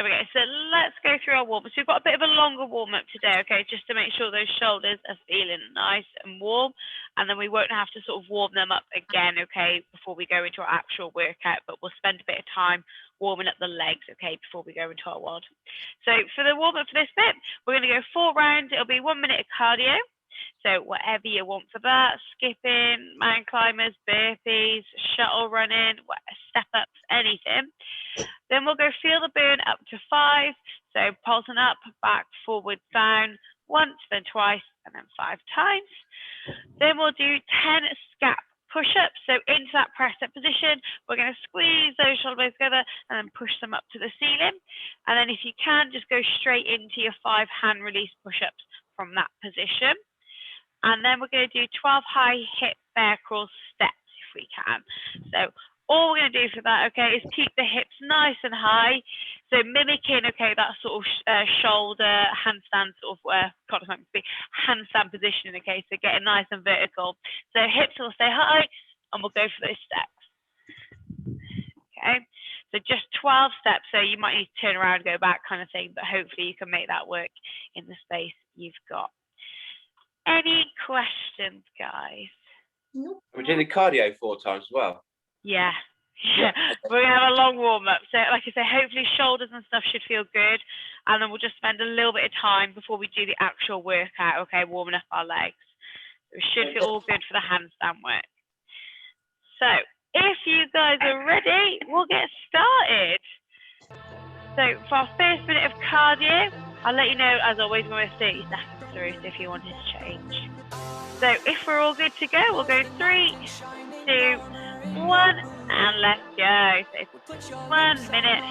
There we go. So let's go through our warm-up. So we've got a bit of a longer warm-up today, okay, just to make sure those shoulders are feeling nice and warm, and then we won't have to sort of warm them up again, okay, before we go into our actual workout, but we'll spend a bit of time warming up the legs, okay, before we go into our WOD. So for the warm-up for this bit, we're going to go 4 rounds. It'll be 1 minute of cardio. So whatever you want for that, skipping, mountain climbers, burpees, shuttle running, step-ups, anything. Then we'll go feel the burn up to 5. So pulsing up, back, forward, down, once, then twice, and then 5 times. Then we'll do 10 scap push-ups. So into that press-up position, we're going to squeeze those shoulder blades together and then push them up to the ceiling. And then if you can, just go straight into your 5 hand release push-ups from that position. And then we're going to do 12 high hip bear crawl steps if we can. So all we're going to do for that, okay, is keep the hips nice and high. So mimicking, okay, that sort of shoulder handstand sort of, handstand position, okay, so getting nice and vertical. So hips will stay high and we'll go for those steps. Okay, so just 12 steps. So you might need to turn around, go back kind of thing, but hopefully you can make that work in the space you've got. Any questions, guys? Nope. We're doing the cardio 4 times as well. Yeah. We're gonna have a long warm-up. So like I say, hopefully shoulders and stuff should feel good. And then we'll just spend a little bit of time before we do the actual workout, okay, warming up our legs. It should feel all good for the handstand work. So if you guys are ready, we'll get started. So for our first minute of cardio, I'll let you know, as always, when we're 30 seconds through, so if you wanted to change. So if we're all good to go, we'll go 3, 2, 1, and let's go. So 1 minute.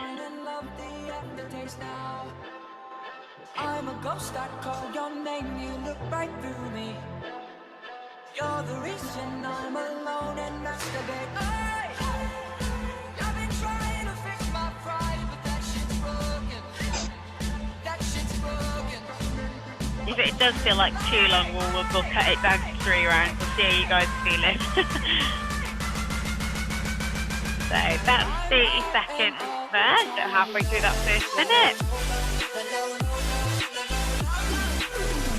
I'm a ghost, I call your name, you look right through me. You're the reason I'm alone and masturbate. I've been trying to fix my pride, but that shit's broken. That shit's broken. If it does feel like too long, we'll cut it down to 3 rounds and see how you guys feel it. So that's 30 seconds there, so halfway through that first minute.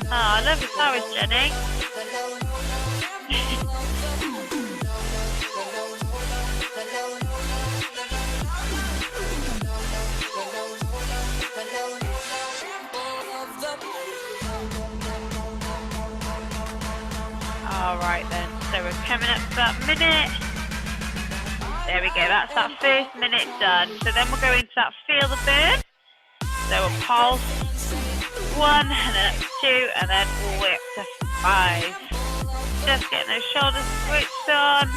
Oh, I love the flowers, Jenny. All right then, so we're coming up to that minute. There we go, that's that first minute done. So then we'll go into that feel the burn. So we'll pulse 1, and then up to 2, and then all the way up to 5. Just getting those shoulders switched on.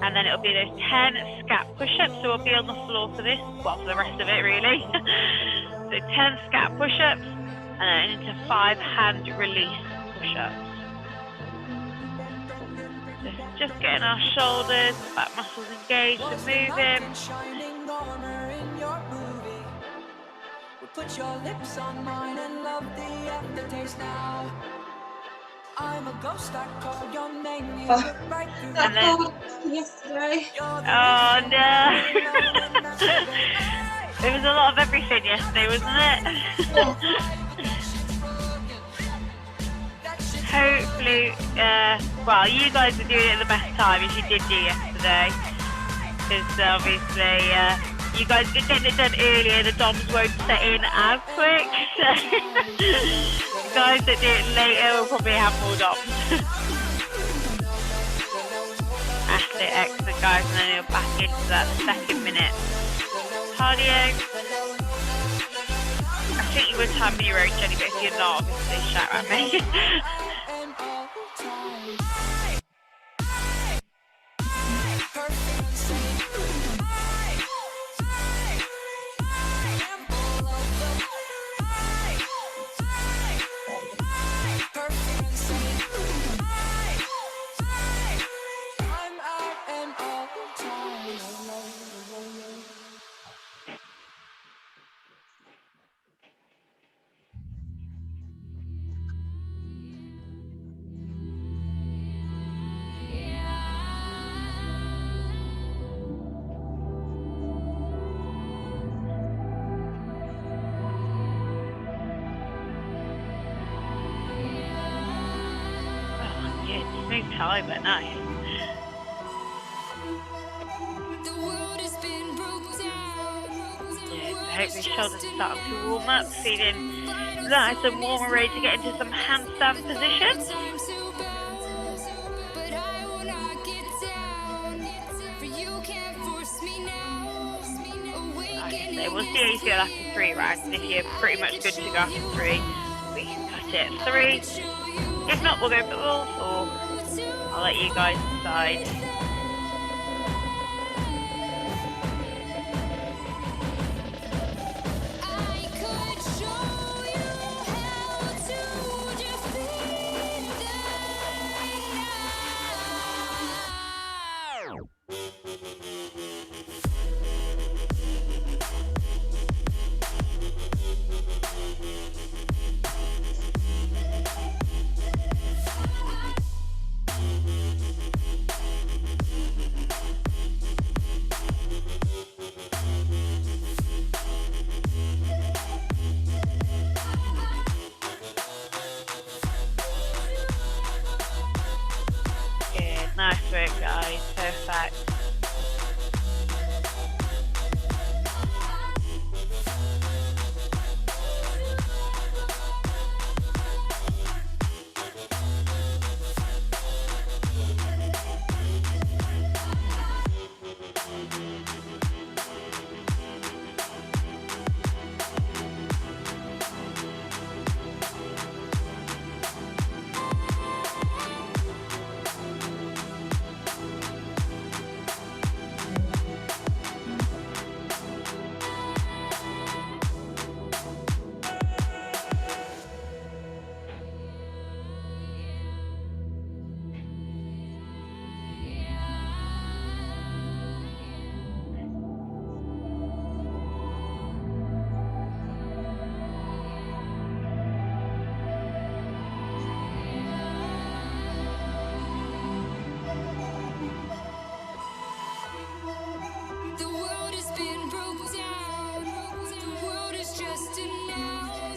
And then it'll be those 10 scap push-ups. So we'll be on the floor for this, well, for the rest of it really. So 10 scap push-ups, and then into 5 hand release push-ups. Just getting our shoulders, back muscles engaged and moving. Put your lips on mine and love the aftertaste now. I'm a ghost, I call your name. You look right through. And then yesterday. Oh no. There was a lot of everything yesterday, wasn't it? Hopefully, well, you guys are doing it at the best time if you did do yesterday. Because obviously, you guys are getting it done earlier, the DOMs won't set in as quick. So the guys that do it later will probably have more DOMs. That's it, excellent guys, and then you're back into that second minute. Cardio. I think you would time me your own, Jenny, but if you're not, obviously shout at me. smooth timer, nice. Yeah, so hope these shoulders are starting to warm up, feeling nice and warm and ready to get into some handstand positions. We'll see how you feel after 3 rounds, and if you're pretty much good to go after 3, we can cut it at 3. If not, we'll go for all 4. I'll let you guys decide. Nice work, guys. Perfect.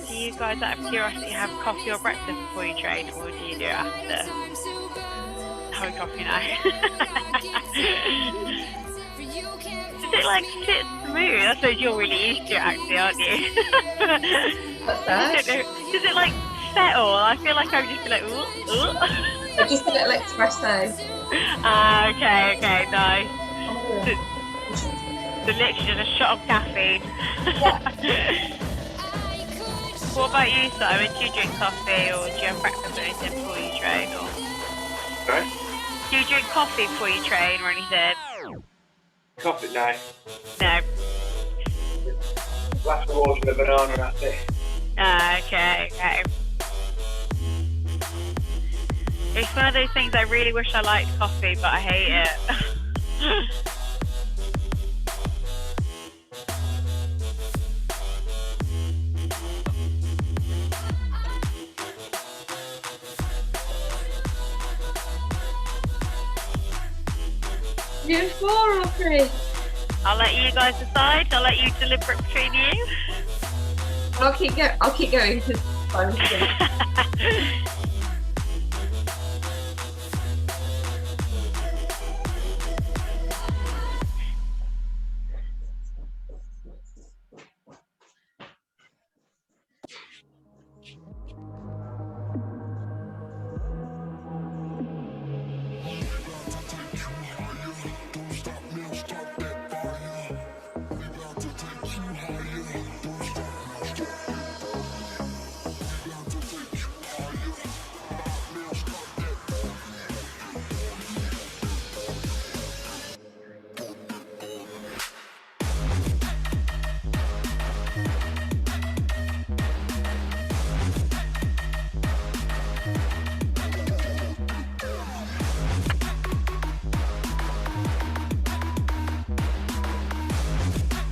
Do you guys, out of curiosity, have coffee or breakfast before you train, or do you do it after? Having coffee now. Does it like sit smooth? I suppose you're really used to it, actually, aren't you? What's that? Does it like settle? I feel like I would just be like, ooh, ooh. Just a little espresso. Okay, nice. So literally just a shot of caffeine. Yeah. What about you, Simon? Do you drink coffee, or do you have breakfast or anything before you train? Or Sorry? do you drink coffee before you train or anything? Coffee, no. No. Glass of water and a banana, that's it. Okay. It's one of those things I really wish I liked coffee, but I hate it. You 4 or 3? I'll let you guys decide. I'll let you deliberate between you. I'll keep going because I'm good.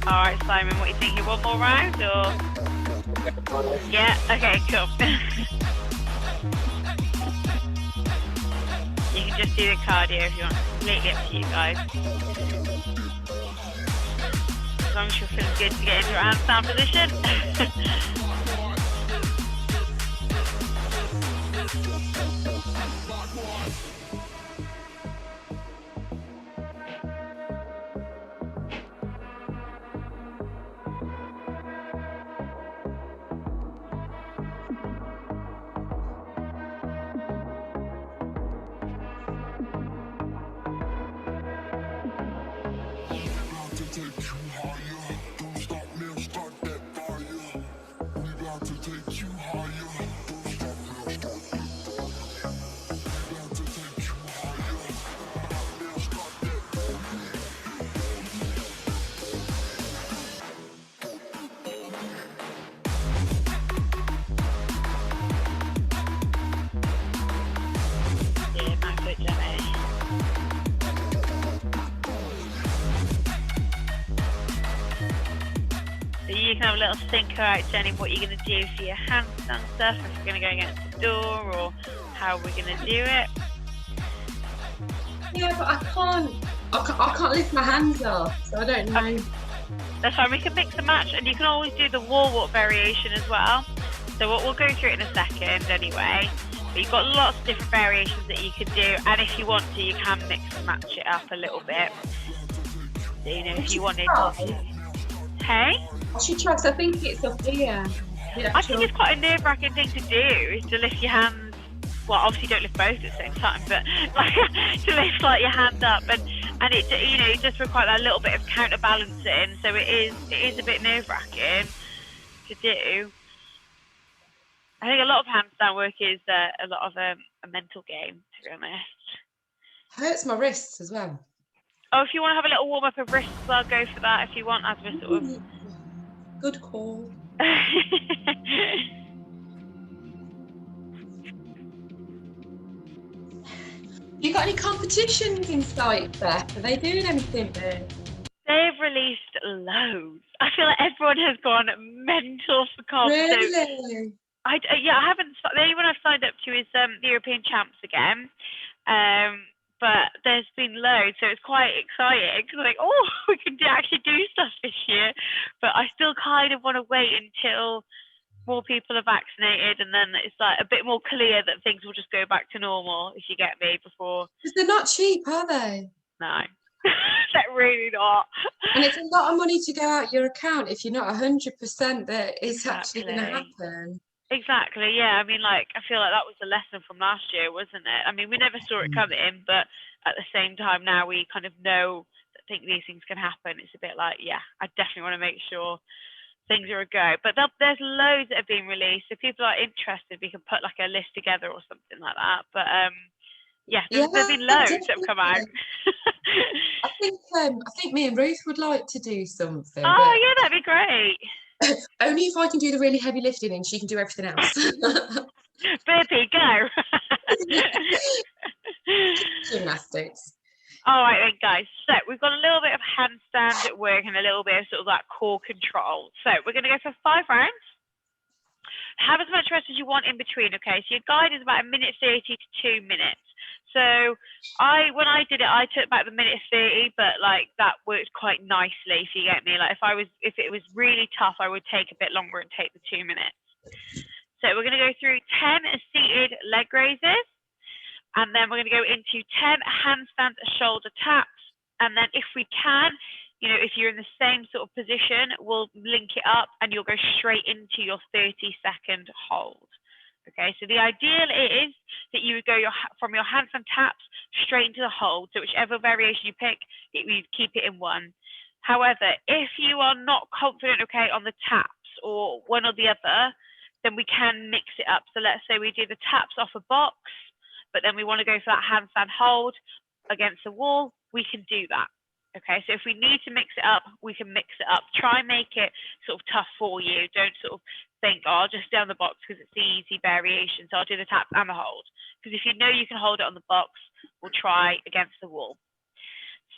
Alright, Simon, what do you think? You want more round, or? Yeah, okay, cool. You can just do the cardio if you want. Completely up to you guys. As long as you're feeling good to get into a handstand position. have a little think about, Jenny, what you're going to do for your handstand stuff, if you're going to go against the door, or how we're going to do it. Yeah, but I can't lift my hands up, so I don't know. That's fine, we can mix and match, and you can always do the wall walk variation as well. So we'll go through it in a second anyway. But you've got lots of different variations that you can do, and if you want to, you can mix and match it up a little bit. So, you know, if you wanted to. Hey? I should try, because I think it's up here. I think it's quite a nerve-wracking thing to do, is to lift your hands. Well, obviously don't lift both at the same time, but like to lift like your hand up, and it, you know, it just requires that little bit of counterbalancing. So it is a bit nerve-wracking to do. I think a lot of handstand work is a lot of a mental game, to be honest. Hurts my wrists as well. Oh, if you want to have a little warm up of wrists, I'll go for that. If you want, as a sort of. Good call. You got any competitions in sight, Beth? Are they doing anything there? They've released loads. I feel like everyone has gone mental for comp. Really? So I haven't. The only one I've signed up to is the European Champs again. But there's been loads, so it's quite exciting because like, oh, we can actually do stuff this year. But I still kind of want to wait until more people are vaccinated, and then it's like a bit more clear that things will just go back to normal, if you get me, before. Because they're not cheap, are they? No, they're really not. And it's a lot of money to go out your account if you're not 100% that it's actually going to happen. Exactly, yeah. I mean, like, I feel like that was the lesson from last year, wasn't it? I mean, we never saw it coming, but at the same time now we kind of know that think these things can happen. It's a bit like, yeah, I definitely want to make sure things are a go. But there's loads that have been released. If people are interested, we can put like a list together or something like that. But yeah, there's been loads that have come out. I think me and Ruth would like to do something. Oh yeah, that'd be great. Only if I can do the really heavy lifting and she can do everything else. Burpee, go. Gymnastics. All right then, guys. So we've got a little bit of handstand at work and a little bit of sort of that core control. So we're going to go for 5 rounds. Have as much rest as you want in between, okay? So your guide is about 1:30 to 2 minutes. So when I did it, I took about the 1:30, but like that worked quite nicely, if you get me. Like if it was really tough, I would take a bit longer and take the 2 minutes. So we're going to go through 10 seated leg raises, and then we're going to go into 10 handstand shoulder taps. And then if we can, you know, if you're in the same sort of position, we'll link it up and you'll go straight into your 30-second hold. Okay, so the ideal is that you would go from your handstand taps straight into the hold. So whichever variation you pick, you keep it in one. However, if you are not confident, okay, on the taps or one or the other, then we can mix it up. So let's say we do the taps off a box, but then we want to go for that handstand hold against the wall, we can do that. Okay, so if we need to mix it up, we can mix it up. Try and make it sort of tough for you. Don't sort of think, oh, I'll just stay on the box because it's the easy variation. So I'll do the tap and the hold. Because if you know you can hold it on the box, we'll try against the wall.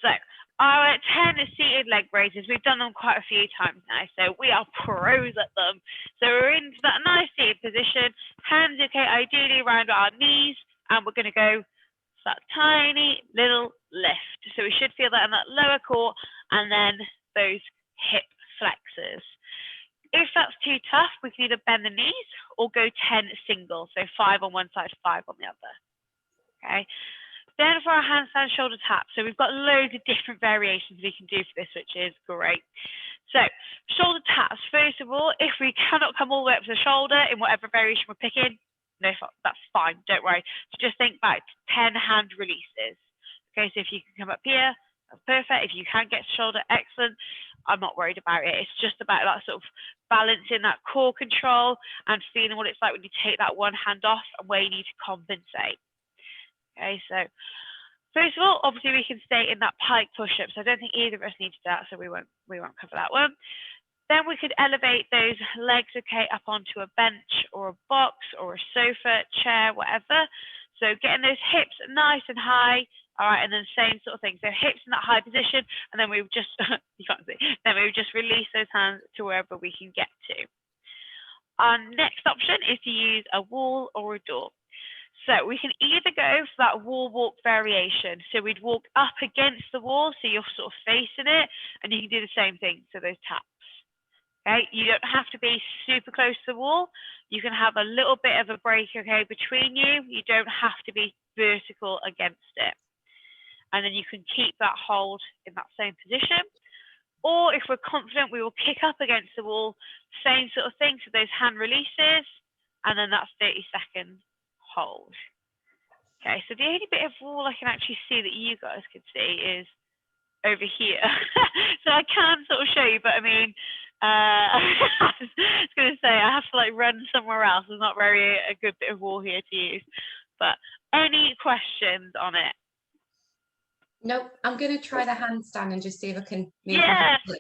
So our 10 seated leg raises, we've done them quite a few times now. So we are pros at them. So we're into that nice seated position. Hands, okay, ideally around our knees. And we're going to go that tiny little lift. So we should feel that in that lower core and then those hip flexors. If that's too tough, we can either bend the knees or go 10 single. So 5 on one side, 5 on the other. Okay. Then for our handstand shoulder tap. So we've got loads of different variations we can do for this, which is great. So shoulder taps, first of all, if we cannot come all the way up to the shoulder in whatever variation we're picking, no, that's fine, don't worry. So just think back to 10 hand releases. Okay, so if you can come up here, that's perfect. If you can get to shoulder, excellent. I'm not worried about it. It's just about that sort of balancing that core control and feeling what it's like when you take that one hand off and where you need to compensate. Okay, so first of all, obviously we can stay in that pike push-up. So I don't think either of us need to do that, so we won't cover that one. Then we could elevate those legs, okay, up onto a bench or a box or a sofa, chair, whatever. So getting those hips nice and high, All right, and then same sort of thing. So hips in that high position, and then we would just, you can't see, then we would just release those hands to wherever we can get to. Our next option is to use a wall or a door. So we can either go for that wall walk variation. So we'd walk up against the wall, so you're sort of facing it, and you can do the same thing, so those taps. Okay, you don't have to be super close to the wall. You can have a little bit of a break, okay, between you. You don't have to be vertical against it. And then you can keep that hold in that same position. Or if we're confident, we will kick up against the wall, same sort of thing, so those hand releases, and then that's 30-second hold. Okay, so the only bit of wall I can actually see that you guys could see is over here. So I can sort of show you, but I mean, I was going to say I have to like run somewhere else. There's not very a good bit of wall here to use. But any questions on it? Nope, I'm going to try the handstand and just see if I can move Yeah. my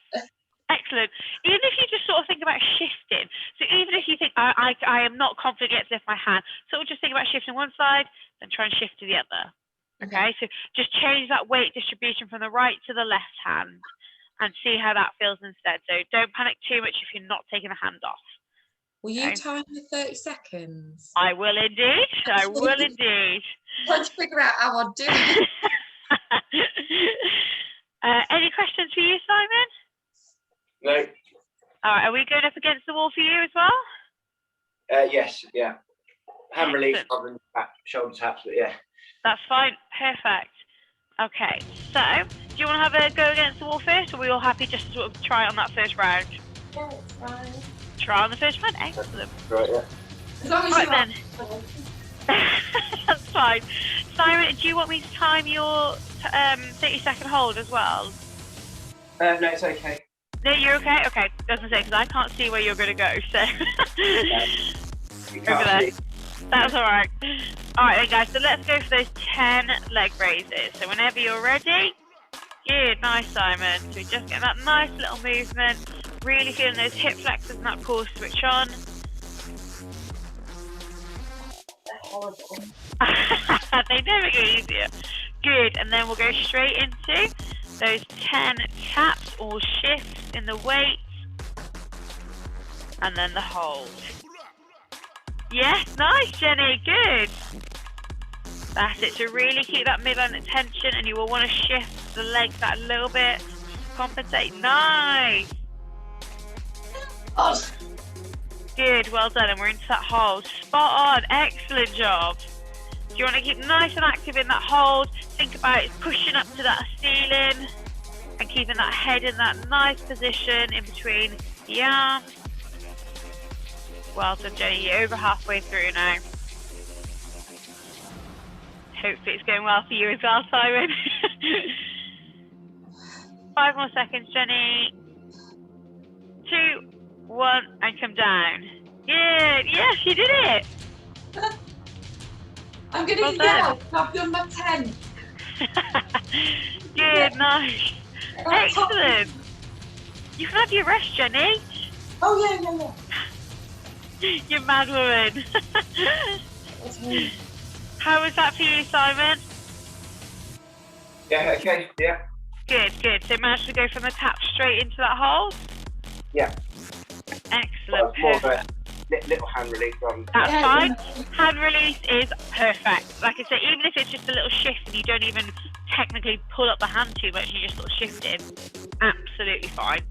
Excellent. Even if you just sort of think about shifting, so even if you think I am not confident yet to lift my hand, sort of just think about shifting one side, then try and shift to the other. Okay, so just change that weight distribution from the right to the left hand and see how that feels instead. So don't panic too much if you're not taking the hand off. Will you time the 30 seconds? I will indeed. I will indeed. Trying to figure out how I'll do it. Any questions for you, Simon? No. All right, are we going up against the wall for you as well? Yes, yeah. Hand release, shoulder taps, but yeah. That's fine. Perfect. Okay, so do you want to have a go against the wall first, or are we all happy just to sort of try on that first round? Yeah, it's fine. Try on the first round? Excellent. Right, yeah. As long as Right you then. That's fine. Simon, do you want me to time your 30-second hold as well? No, it's okay. No, you're okay? Okay, doesn't say, because I can't see where you're going to go, so. You Over can't there. see. That's all right. All right, then, guys, so let's go for those 10 leg raises. So whenever you're ready. Good, nice, Simon. So we just get that nice little movement, really feeling those hip flexors and that core switch on. horrible. They never get easier. Good, and then we'll go straight into those 10 taps or shifts in the weight, and then the hold. Yes, nice, Jenny, good. That's it, so really keep that midline at tension, and you will want to shift the legs that a little bit to compensate. Nice. Oh. Good, well done, and we're into that hold. Spot on, excellent job. So you want to keep nice and active in that hold. Think about it pushing up to that ceiling and keeping that head in that nice position in between the arms. Well done, Jenny, you're over halfway through now. Hopefully it's going well for you as well, Simon. 5 more seconds, Jenny. 2, 1, and come down. Good, yes, you did it. I'm going to Well yell. I've done my 10. Good, nice. Excellent. You can have your rest, Jenny. Oh, yeah. You mad woman. How was that for you, Simon? Yeah, okay, yeah. Good, good. So managed to go from the tap straight into that hold? Yeah. Excellent, More of a perfect. little hand release on. That's fine. Hand release is perfect. Like I said, even if it's just a little shift and you don't even technically pull up the hand too much, you just sort of shift it, absolutely fine.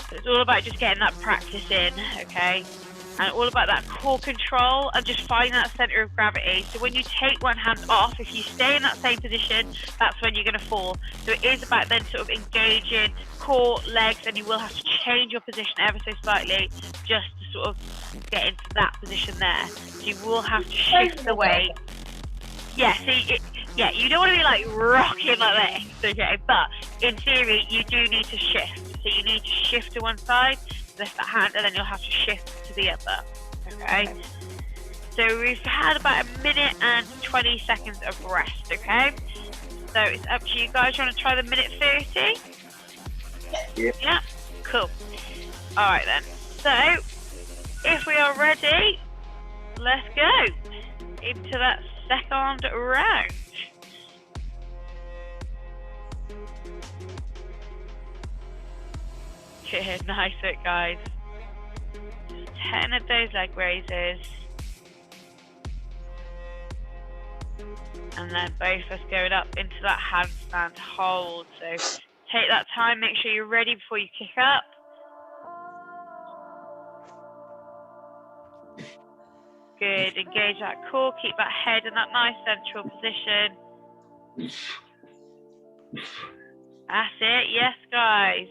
So it's all about just getting that practice in, okay? And all about that core control and just finding that center of gravity. So when you take one hand off, if you stay in that same position, that's when you're going to fall. So it is about then sort of engaging core, legs, and you will have to change your position ever so slightly just to sort of get into that position there. So you will have to shift the weight. Yeah, so you don't want to be like rocking like this, okay? But in theory, you do need to shift. So you need to shift to one side, lift that hand, and then you'll have to shift to the other, okay? So we've had about 1 minute and 20 seconds of rest, okay? So it's up to you guys. You want to try the minute 30? Yeah, cool. All right then. So if we are ready, let's go into that second round. Good, nice work, guys. 10 of those leg raises. And then both of us going up into that handstand hold. So take that time, make sure you're ready before you kick up. Good, engage that core, keep that head in that nice central position. That's it, yes guys.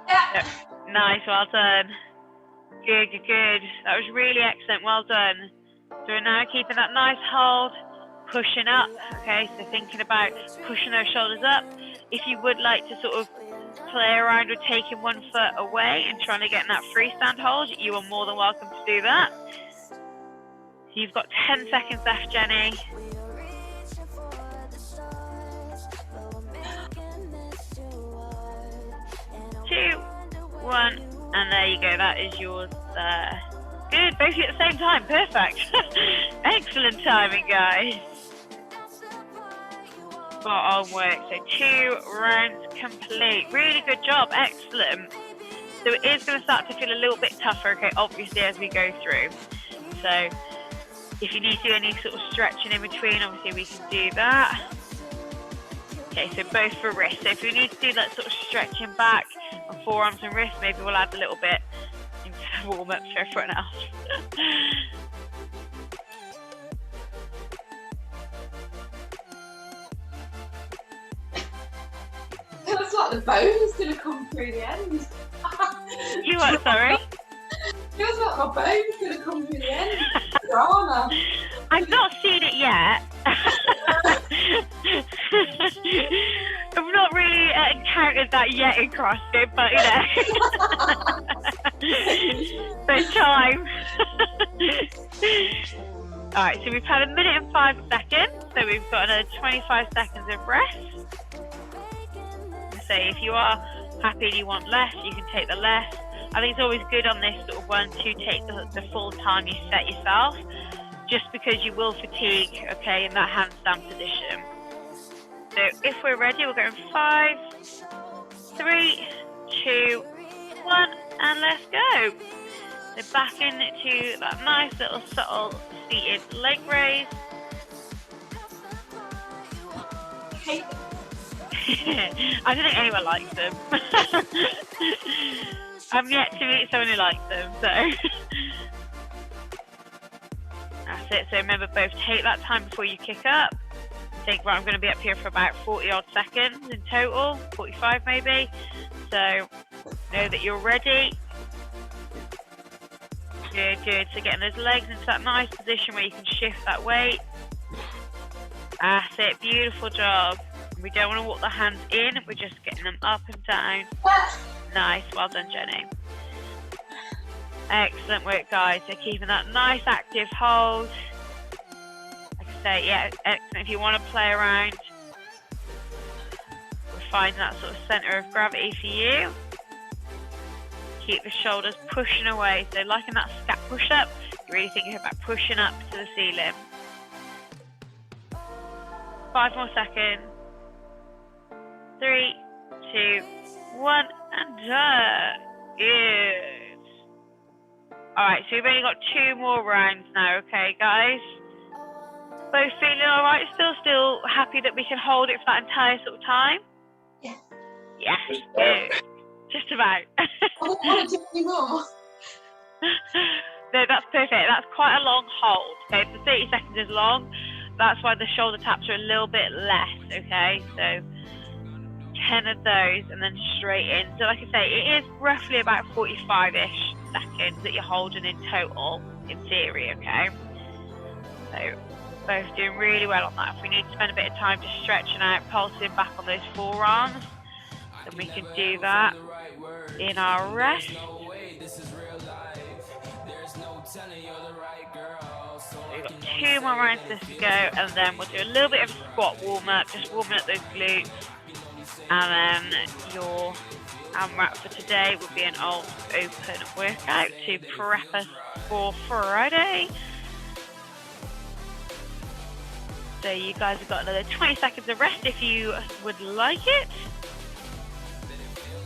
Yeah. Nice, well done. Good, good, good. That was really excellent, well done. So we're now keeping that nice hold, pushing up, okay, so thinking about pushing those shoulders up. If you would like to sort of play around with taking one foot away and trying to get in that freestand hold, you are more than welcome to do that. So you've got 10 seconds left, Jenny. 2, 1, and there you go, that is yours there. Good, both of you at the same time, perfect. Excellent timing, guys. Spot on work, so 2 rounds complete. Really good job, excellent. So it is going to start to feel a little bit tougher, okay, obviously as we go through. So if you need to do any sort of stretching in between, obviously we can do that. Okay, so both for wrists. So if we need to do that sort of stretching back on forearms and wrists, maybe we'll add a little bit into the warm-up for everyone else. Feels like the bone's going to come through the end. You what, sorry? Feels like my bone's going to come through the end. Drama. I've not seen it yet. I've not really encountered that yet in CrossFit, but you know. There's time. Alright, so we've had 1 minute and 5 seconds, so we've got another 25 seconds of rest. So if you are happy and you want less, you can take the less. I think it's always good on this sort of one to take the full time you set yourself, just because you will fatigue, okay, in that handstand position. So if we're ready, we're going 5, 3, 2, 1, and let's go. So back into that nice little subtle seated leg raise. I don't think anyone likes them. I'm yet to meet someone who likes them, so. That's it, so remember both take that time before you kick up. Think, right, I'm going to be up here for about 40 odd seconds in total, 45 maybe. So know that you're ready. Good, good. So getting those legs into that nice position where you can shift that weight. That's it, beautiful job. We don't want to walk the hands in, we're just getting them up and down. Nice, well done, Jenny. Excellent work, guys. So keeping that nice active hold. Like I say, yeah, excellent. If you want to play around, we're finding that sort of centre of gravity for you. Keep the shoulders pushing away. So like in that scat push-up, you're really thinking about pushing up to the ceiling. 5 more seconds. 3, 2, 1, and done. Good. Alright, so we've only got 2 more rounds now, okay, guys? Both feeling alright? Still happy that we can hold it for that entire sort of time? Yeah. Yes, good. Just about. I don't want to do any more. No, that's perfect. That's quite a long hold, okay? The 30 seconds is long. That's why the shoulder taps are a little bit less, okay? So 10 of those and then straight in. So like I say, it is roughly about 45-ish seconds that you're holding in total, in theory, okay? So both doing really well on that. If we need to spend a bit of time just stretching out, pulsing back on those forearms, then we can do that in our rest. So we've got 2 more rounds to go, and then we'll do a little bit of a squat warm-up, just warming up those glutes. And then your AMRAP for today will be an old open workout to prep us for Friday. So you guys have got another 20 seconds of rest if you would like it.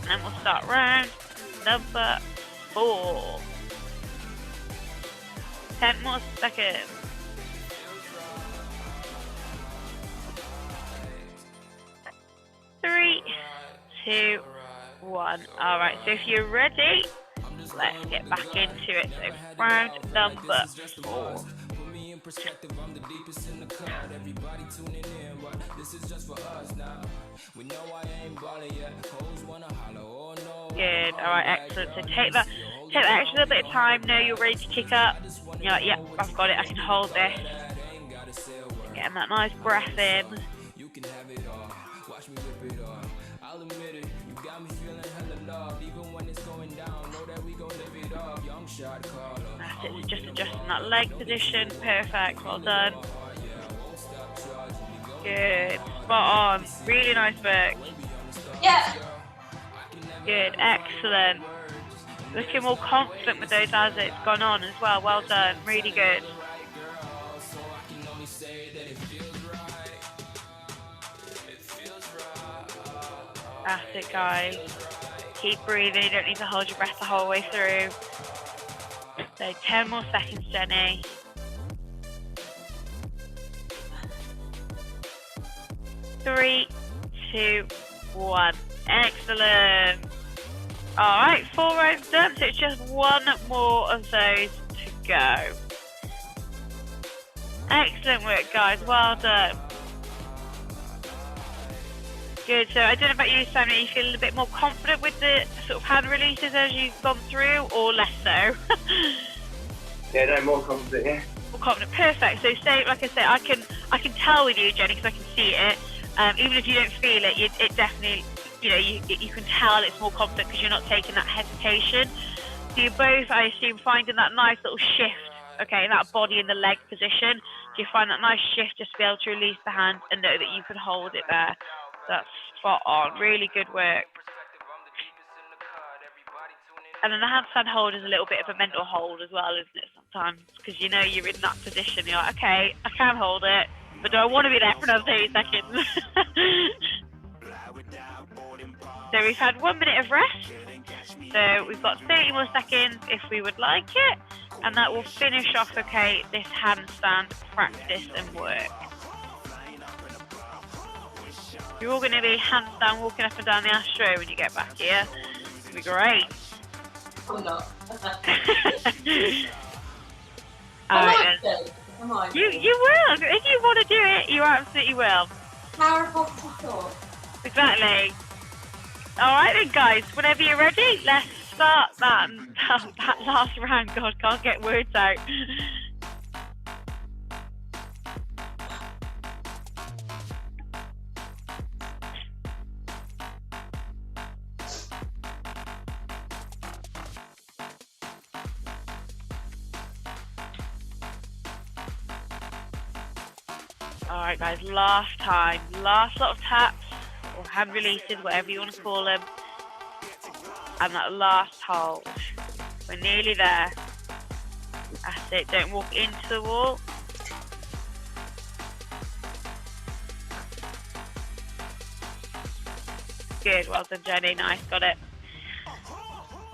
and then we'll start round number 4. 10 more seconds. 3, 2, 1. All right, so if you're ready, let's get back into it. So round number 4. Good. All right, excellent. So take that extra little bit of time. Know you're ready to kick up. You're like, yep, I've got it. I can hold this. Getting that nice breath in. That's it. Just adjusting that leg position. Perfect. Well done. Good. Spot on. Really nice work. Yeah. Good. Excellent. Looking more confident with those as it's gone on as well. Well done. Really good. That's it, guys. Keep breathing. You don't need to hold your breath the whole way through. So 10 more seconds, Jenny. 3, 2, 1. Excellent. All right, 4 rounds done. So it's just 1 more of those to go. Excellent work, guys. Well done. Good. So I don't know about you, Simon. Are you feeling a bit more confident with the sort of hand releases as you've gone through, or less so? Yeah, no, more confident, yeah. More confident. Perfect. So say, like I say, I can tell with you, Jenny, because I can see it. Even if you don't feel it, it definitely, you can tell it's more confident because you're not taking that hesitation. So you're both, I assume, finding that nice little shift, okay, that body in the leg position. So you find that nice shift just to be able to release the hand and know that you can hold it there. That's spot on. Really good work. And then the handstand hold is a little bit of a mental hold as well, isn't it, sometimes? Because you know you're in that position. You're like, okay, I can hold it, but do I want to be there for another 30 seconds? So we've had 1 minute of rest. So we've got 30 more seconds if we would like it. And that will finish off, okay, this handstand practice and work. You're all going to be handstand walking up and down the Astro when you get back here. It'll be great. I'm not. Come on. You will. If you want to do it, you absolutely will. Power of positive thought. Exactly. All right then, guys. Whenever you're ready, let's start that last round. God, can't get words out. All right, guys, last time. Last lot of taps or hand releases, whatever you want to call them. And that last hold. We're nearly there. That's it. Don't walk into the wall. Good. Well done, Jenny. Nice. Got it.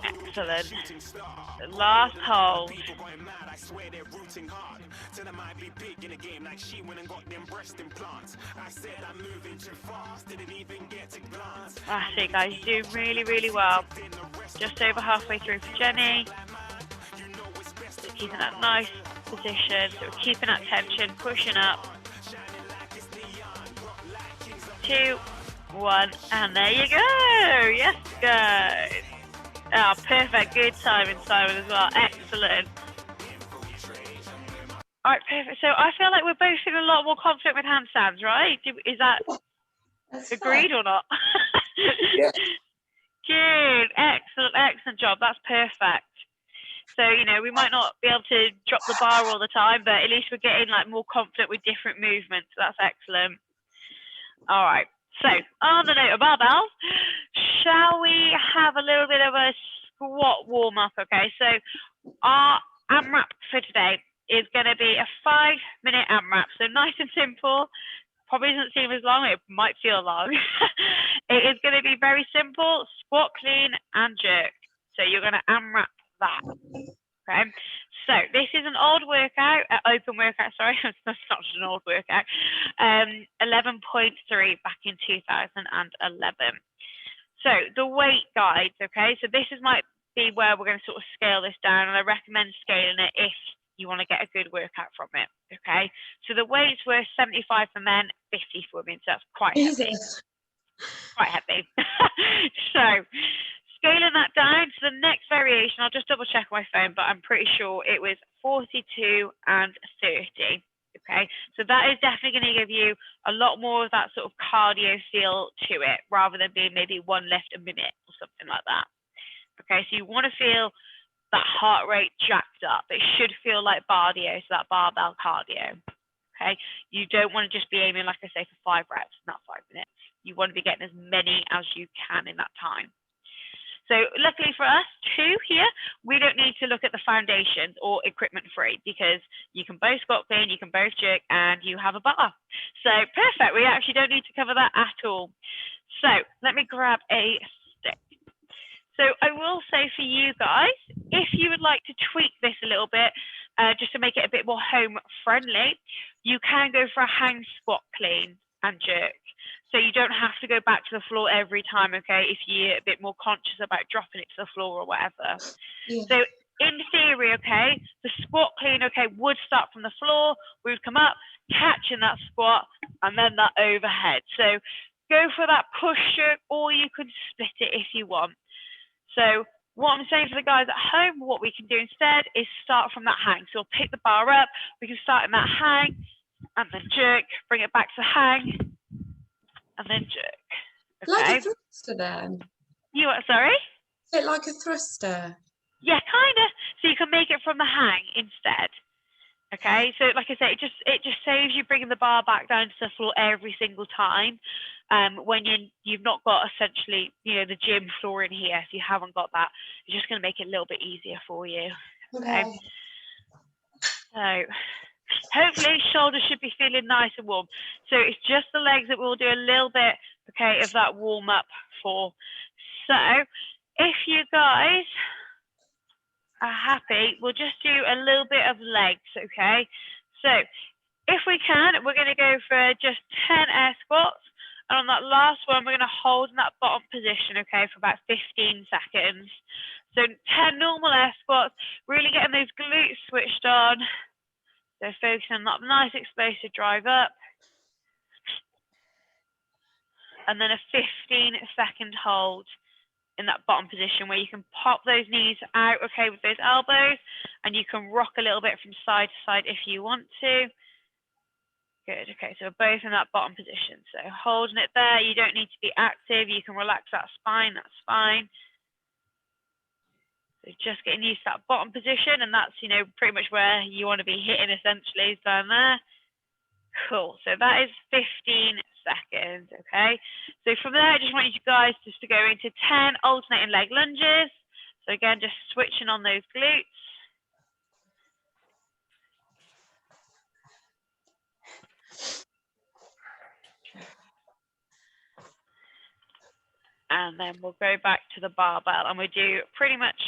Excellent. The last hold. That's it, guys. You're doing really, really well. Just over halfway through for Jenny. Just keeping that nice position. So we're keeping that tension, pushing up. 2, 1, and there you go. Yes, guys. Oh, perfect. Good timing, Simon, as well. Excellent. All right, perfect. So I feel like we're both feeling a lot more confident with handstands, right? Is that agreed or not? Yeah. Good. Excellent job. That's perfect. So, we might not be able to drop the bar all the time, but at least we're getting more confident with different movements. That's excellent. All right. So, on the note of barbells, shall we have a little bit of a squat warm-up, okay? So, our AMRAP for today is going to be a 5-minute AMRAP. So, nice and simple. Probably doesn't seem as long. It might feel long. It is going to be very simple, squat, clean, and jerk. So you're going to AMRAP that. Okay, so this is an old workout, open workout, sorry, that's not an old workout, 11.3 back in 2011. So the weight guides, okay, so this might be where we're going to sort of scale this down, and I recommend scaling it if you want to get a good workout from it, okay? So the weights were 75 for men, 50 for women, so that's quite heavy. Jesus. Quite heavy. So scaling that down to the next variation, I'll just double check my phone, but I'm pretty sure it was 42 and 30. Okay, so that is definitely going to give you a lot more of that sort of cardio feel to it, rather than being maybe one lift a minute or something like that. Okay, so you want to feel that heart rate jacked up. It should feel like cardio, so that barbell cardio. Okay, you don't want to just be aiming, like I say, for 5 reps, not 5 minutes. You want to be getting as many as you can in that time. So luckily for us too here, we don't need to look at the foundations or equipment free, because you can both squat clean, you can both jerk, and you have a bar. So perfect, we actually don't need to cover that at all. So let me grab a stick. So I will say for you guys, if you would like to tweak this a little bit, just to make it a bit more home friendly, you can go for a hang squat clean and jerk. So you don't have to go back to the floor every time, okay, if you're a bit more conscious about dropping it to the floor or whatever. Yeah. So in theory, okay, the squat clean, okay, would start from the floor, we would come up, catching that squat, and then that overhead. So go for that push jerk, or you can split it if you want. So what I'm saying for the guys at home, what we can do instead is start from that hang. So we'll pick the bar up, we can start in that hang, and then jerk, bring it back to hang, and then jerk. Okay. Like a thruster then? You what, sorry? Is it like a thruster? Yeah, kind of. So you can make it from the hang instead. Okay, so like I say, it just saves you bringing the bar back down to the floor every single time. When you've not got essentially, you know, the gym floor in here, so you haven't got that. It's just going to make it a little bit easier for you. Okay. So hopefully shoulders should be feeling nice and warm. So it's just the legs that we'll do a little bit, okay, of that warm up for. So if you guys are happy, we'll just do a little bit of legs, okay? So if we can, we're going to go for just 10 air squats. And on that last one, we're going to hold in that bottom position, okay, for about 15 seconds. So 10 normal air squats, really getting those glutes switched on. So focusing on that nice explosive drive up. And then a 15-second hold in that bottom position where you can pop those knees out, okay, with those elbows, and you can rock a little bit from side to side if you want to. Good, okay, so both in that bottom position. So holding it there, you don't need to be active, you can relax that spine, that's fine. So just getting used to that bottom position, and that's, you know, pretty much where you want to be hitting essentially, is down there. Cool, so that is 15 seconds, okay? So from there, I just want you guys just to go into 10 alternating leg lunges. So again, just switching on those glutes. And then we'll go back to the barbell, and we do pretty much,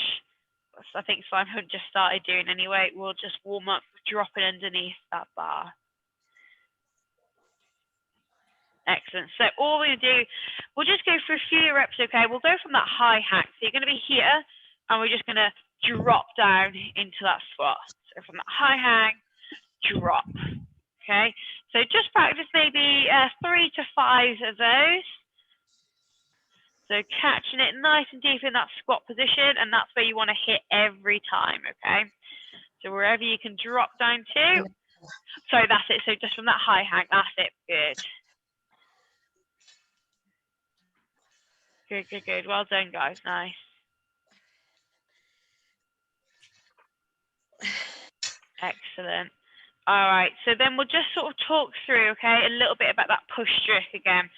I think Simon just started doing anyway, we'll just warm up, dropping underneath that bar. Excellent. So all we're going to do, we'll just go for a few reps, okay? We'll go from that high hack. So you're going to be here, and we're just going to drop down into that squat. So from that high hang, drop, okay? So just practice maybe 3 to 5 of those. So catching it nice and deep in that squat position, and that's where you want to hit every time, okay? So wherever you can drop down to. Sorry, that's it. So just from that high hang, that's it. Good. Good, good, good. Well done, guys. Nice. Excellent. All right. So then we'll just sort of talk through, okay, a little bit about that push jerk again.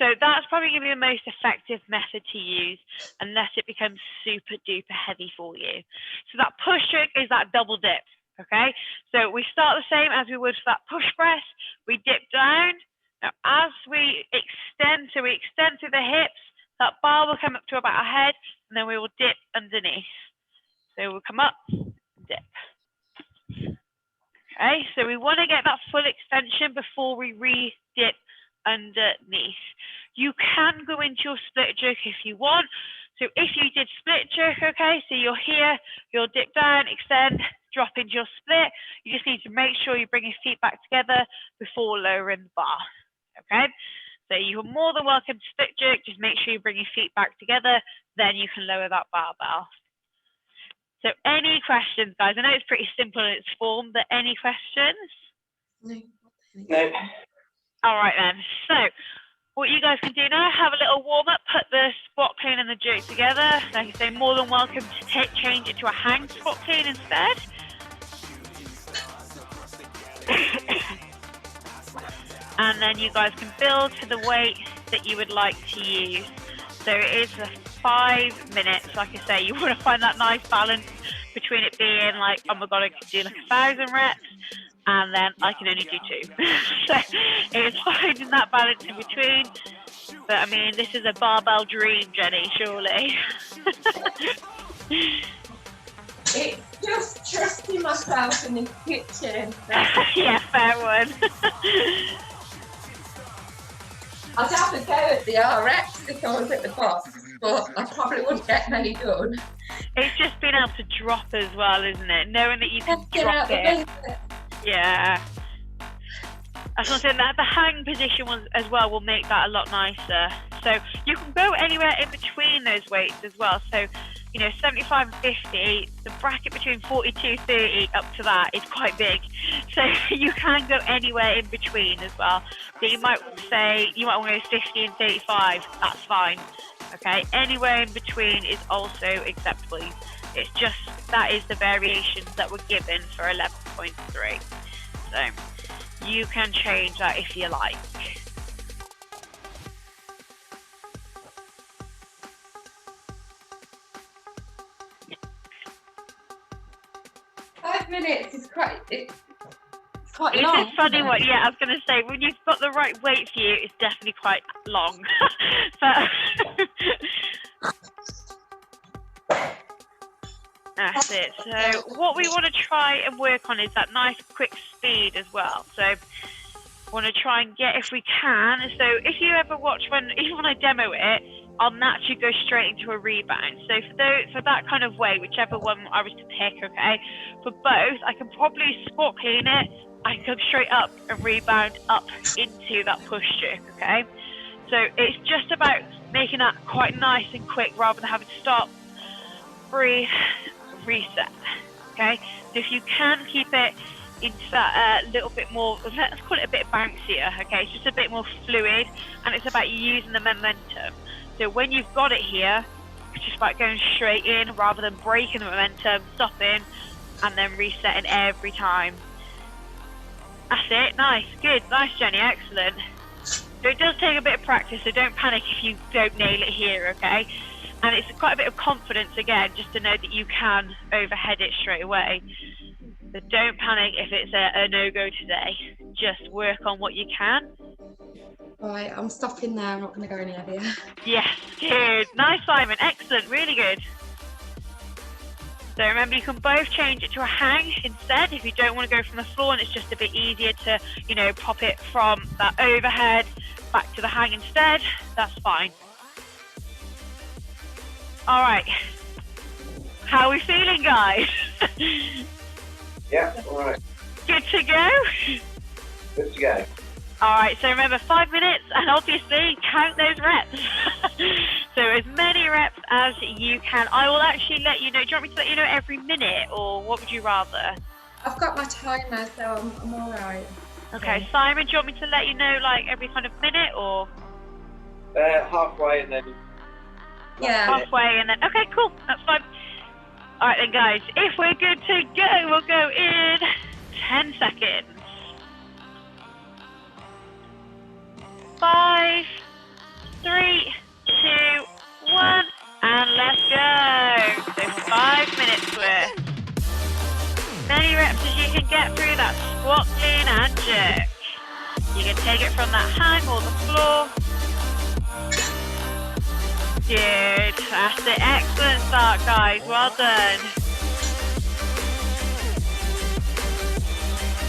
So that's probably going to be the most effective method to use unless it becomes super duper heavy for you. So that push jerk is that double dip, okay? So we start the same as we would for that push press. We dip down, Now, as we extend, so we extend through the hips, that bar will come up to about our head, and then we will dip underneath. So we'll come up, dip. Okay, so we want to get that full extension before we re-dip underneath. You can go into your split jerk if you want. So if you did split jerk, okay, so you're here, you'll dip down, extend, drop into your split. You just need to make sure you bring your feet back together before lowering the bar, okay? So you're more than welcome to split jerk, just make sure you bring your feet back together, then you can lower that barbell. So any questions, guys? I know it's pretty simple in its form, but any questions? No. All right then, so what you guys can do now, have a little warm up, put the squat clean and the jerk together. Like I say, more than welcome to change it to a hang squat clean instead. And then you guys can build to the weight that you would like to use. So it is 5 minutes, like I say, you want to find that nice balance between it being like, oh my God, I can do like 1,000 reps, and then I can only do 2. So it's finding that balance in between. But I mean, this is a barbell dream, Jenny, surely. It's just trusting myself in the kitchen. Yeah, fair one. I'd have a go at the RX if I was at the box, but I probably wouldn't get many done. It's just being able to drop as well, isn't it? Knowing that you can drop it. Yeah. That's what I'm saying, that the hang position as well will make that a lot nicer. So you can go anywhere in between those weights as well. So, you know, 75 and 50, the bracket between 42, 30 up to that is quite big. So you can go anywhere in between as well. So you might say, you might want to go 50 and 35, that's fine. Okay, anywhere in between is also acceptable. It's just, that is the variations that were given for 11.3. So you can change that if you like. Minutes is quite, it's quite It's long. a funny one, yeah, I was going to say, when you've got the right weight for you, it's definitely quite long. But that's it. So what we want to try and work on is that nice quick speed as well. So want to try and get, if we can, so if you ever watch, even when I demo it, I'll naturally go straight into a rebound. So for that kind of way, whichever one I was to pick, okay, for both, I can probably squat clean it, I can go straight up and rebound up into that push jerk, okay? So it's just about making that quite nice and quick rather than having to stop, breathe, reset, okay? So if you can keep it into that little bit more, let's call it a bit bouncier, okay? It's just a bit more fluid, and it's about using the momentum. So when you've got it here, it's just about going straight in rather than breaking the momentum, stopping, and then resetting every time. That's it. Nice. Good. Nice, Jenny. Excellent. So it does take a bit of practice, so don't panic if you don't nail it here, okay? And it's quite a bit of confidence, again, just to know that you can overhead it straight away. So don't panic if it's a no-go today. Just work on what you can. Right, I'm stopping there. I'm not going to go any heavier. Yes, good. Nice, Simon. Excellent. Really good. So remember, you can both change it to a hang instead if you don't want to go from the floor, and it's just a bit easier to, you know, pop it from that overhead back to the hang instead. That's fine. All right. How are we feeling, guys? Yeah, all right. Good to go? Good to go. All right, so remember 5 minutes, and obviously count those reps. So as many reps as you can. I will actually let you know. Do you want me to let you know every minute, or what would you rather? I've got my timer, so I'm all right. Okay, Simon, do you want me to let you know like every kind of minute, or? Halfway and then... Yeah. Halfway and then, okay, cool, that's fine. All right then, guys, if we're good to go, we'll go in 10 seconds. 5, 3, 2, 1, and let's go. So 5 minutes worth. Many reps as you can get through that squat, clean, and jerk. You can take it from that hang or the floor. Good, that's it. Excellent start, guys. Well done.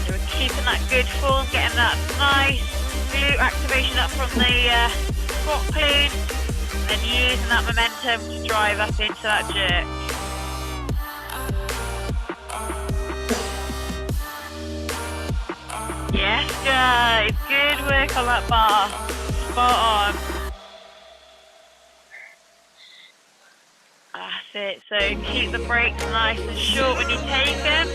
So we're keeping that good form, getting that nice glute activation up from the squat clean, and using that momentum to drive up into that jerk. Yes, guys. Good work on that bar. Spot on. That's it. So keep the breaks nice and short when you take them.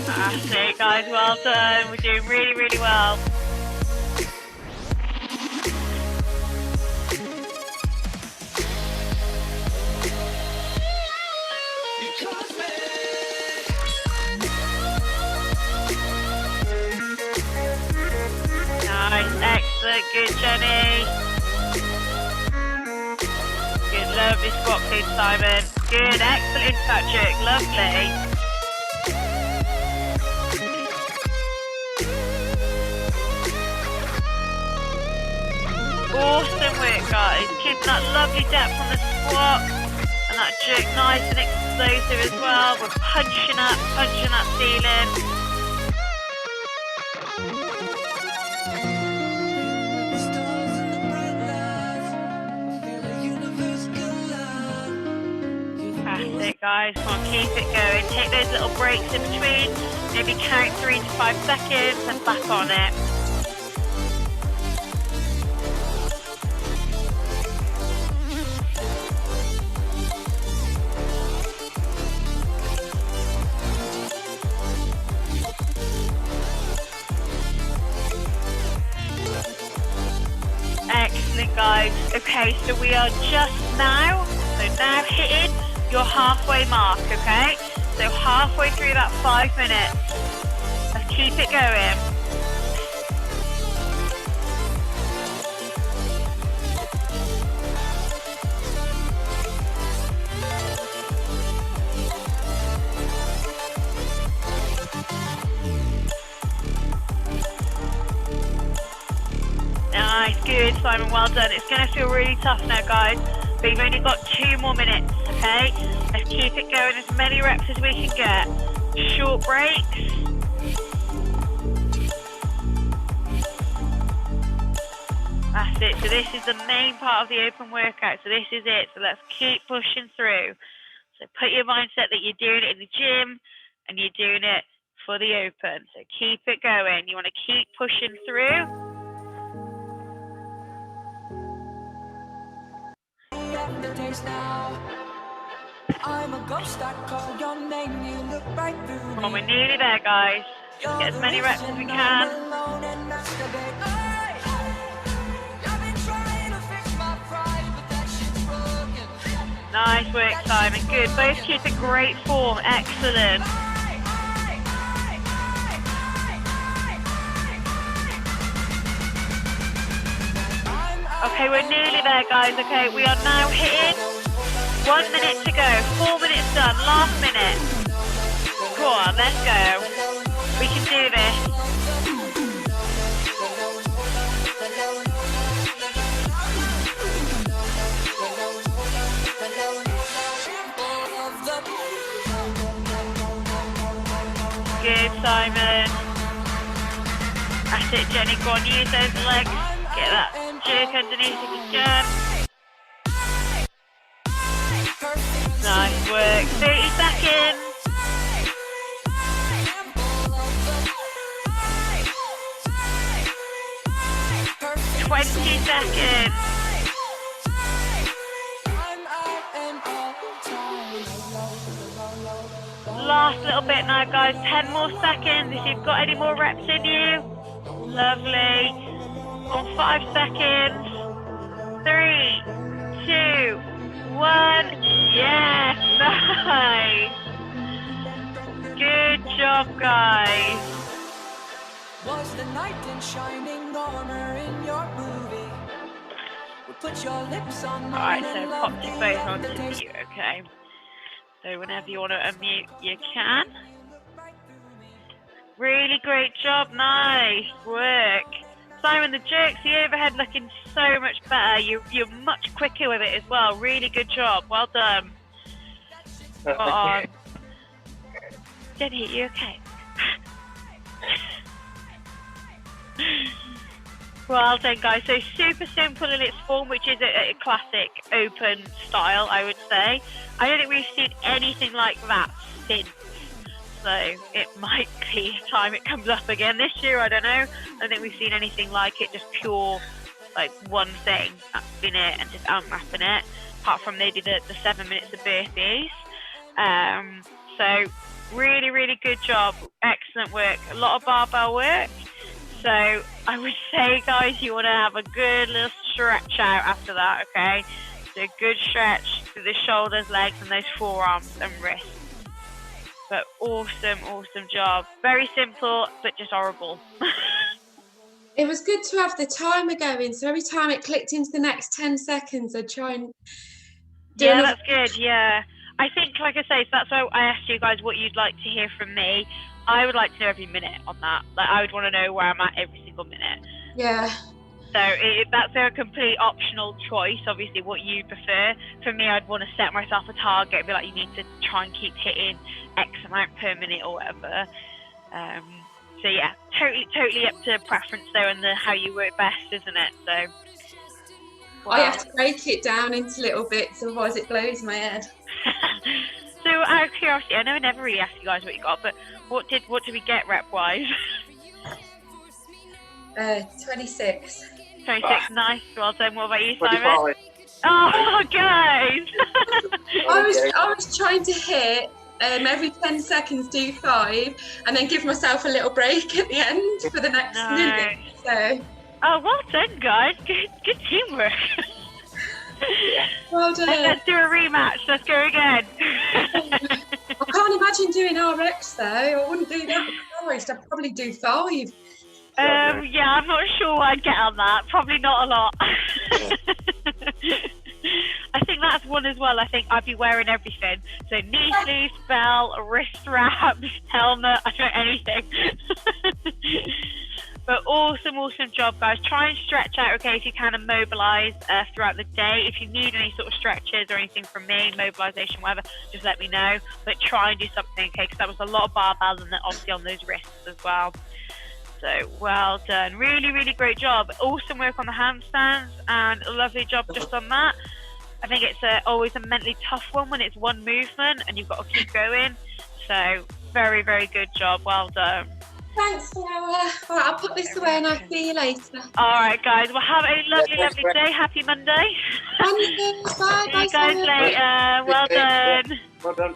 That's it, guys. Well done. We're doing really, really well. Nice, excellent, good, Jenny. Good, lovely squat clean, Simon. Good, excellent into that jerk, lovely. Awesome work, guys. Keeping that lovely depth on the squat and that jerk nice and explosive as well. We're punching up, punching that ceiling. Fantastic, guys. Come on, keep it going. Take those little breaks in between. Maybe count 3 to 5 seconds and back on it. Excellent, guys. Okay, so we are just now hitting your halfway mark, okay? So halfway through that 5 minutes. Let's keep it going. Nice, good, Simon, well done. It's going to feel really tough now, guys, but you've only got 2 more minutes, okay? Let's keep it going as many reps as we can get. Short breaks. That's it, so this is the main part of the open workout, so this is it, so let's keep pushing through. So put your mindset that you're doing it in the gym, and you're doing it for the open, so keep it going. You want to keep pushing through. I'm a ghost, I call your name, you look right through me. Come on, we're nearly there, guys. Let's get as many reps as we can. Nice work, Simon. Good. Both keeping great form. Excellent. Okay, we're nearly there, guys. Okay, we are now hitting 1 minute to go. 4 minutes done. Last minute. Go on, let's go. We can do this. Good, Simon. That's it, Jenny. Go on, use those legs. Get that jerk underneath if you can. Nice work. 30 seconds. 20 seconds. Last little bit now, guys. 10 more seconds if you've got any more reps in you. Lovely. On 5 seconds. 3, 2, 1. Yes, nice. Good job, guys. Was the knight in shining armor in your movie? Well, put your lips on mine. Alright, so pop you both onto mute, okay? So whenever you want to unmute, you can. Really great job, nice work. Simon the Jerks, the overhead looking so much better. You're much quicker with it as well. Really good job, well done. Jenny, you okay? Well done, guys. So super simple in its form, which is a classic open style, I would say. I don't think we've seen anything like that since. So it might be time it comes up again this year. I don't know. I don't think we've seen anything like it. Just pure, like one thing. That's been it, and just unwrapping it. Apart from maybe the 7 minutes of burpees. So really, really good job. Excellent work. A lot of barbell work. So I would say, guys, you want to have a good little stretch out after that, okay? So a good stretch through the shoulders, legs, and those forearms and wrists. But awesome, awesome job. Very simple, but just horrible. It was good to have the timer going, so every time it clicked into the next 10 seconds, I'd try and do Yeah, another. that's good, yeah. I think, like I say, so that's why I asked you guys what you'd like to hear from me. I would like to know every minute on that. Like, I would want to know where I'm at every single minute. Yeah. So that's a complete optional choice, obviously, what you prefer. For me, I'd want to set myself a target and be like, you need to try and keep hitting X amount per minute or whatever. So yeah, totally up to preference though, and how you work best, isn't it? So I have to break it down into little bits, otherwise it blows my head. So out of curiosity, I know I never really asked you guys what you got, but what did we get rep-wise? 26. 26, nice, well done. What about you, Simon? 25. Oh, guys! I was trying to hit every 10 seconds, do 5, and then give myself a little break at the end for the next minute. So. Oh, well done, guys. Good teamwork. Well done. Let's do a rematch. Let's go again. I can't imagine doing RX though. I wouldn't do that with Christ. I'd probably do 5. Yeah, I'm not sure I'd get on that. Probably not a lot. I think that's one as well. I think I'd be wearing everything. So knee sleeves, belt, wrist wraps, helmet, I don't know, anything. But awesome job, guys. Try and stretch out, okay, if you can, and mobilise throughout the day. If you need any sort of stretches or anything from me, mobilisation, whatever, just let me know. But try and do something, okay, because that was a lot of barbells and then obviously on those wrists as well. So well done. Really, really great job. Awesome work on the handstands and a lovely job just on that. I think it's always a mentally tough one when it's one movement and you've got to keep going. So very, very good job. Well done. Thanks, Flower. All right, I'll put this away and I'll see you later. All right, guys. Well, have a lovely, lovely day. Happy Monday. Bye. See you guys later. Well done. Well done.